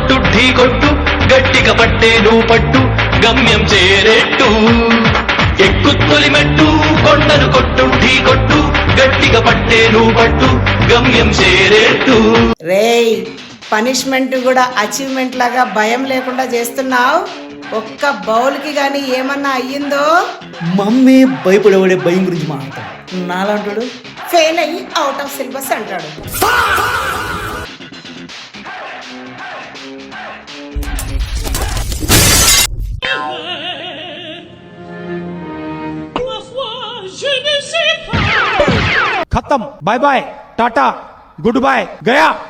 కొట్టు ఢీ కొట్టు గట్టిగా పట్టే నువ్వు పట్టు గమ్యం చేరేట్టు ఎక్కు తొలిమెట్టు కొండను కొట్టు ఢీ కొట్టు గట్టిగా పట్టే నువ్వు పట్టు గమ్యం చేరేట్టు. రేయ్, పనిష్మెంట్ కూడా అచీవ్మెంట్ లాగా భయం లేకుండా చేస్తున్నావు. ఒక్క బౌల్కి గాని ఏమన్నా అయ్యిందో మమ్మీ భయపడేవాడే భయం గురించి మాట్లాడతాడు. నాలంటాడు ఫెయిల్ అయ్యి అవుట్ ఆఫ్ సిలబస్ అంటాడు. खत्म, बाय बाय, टाटा, गुड बाय, गया.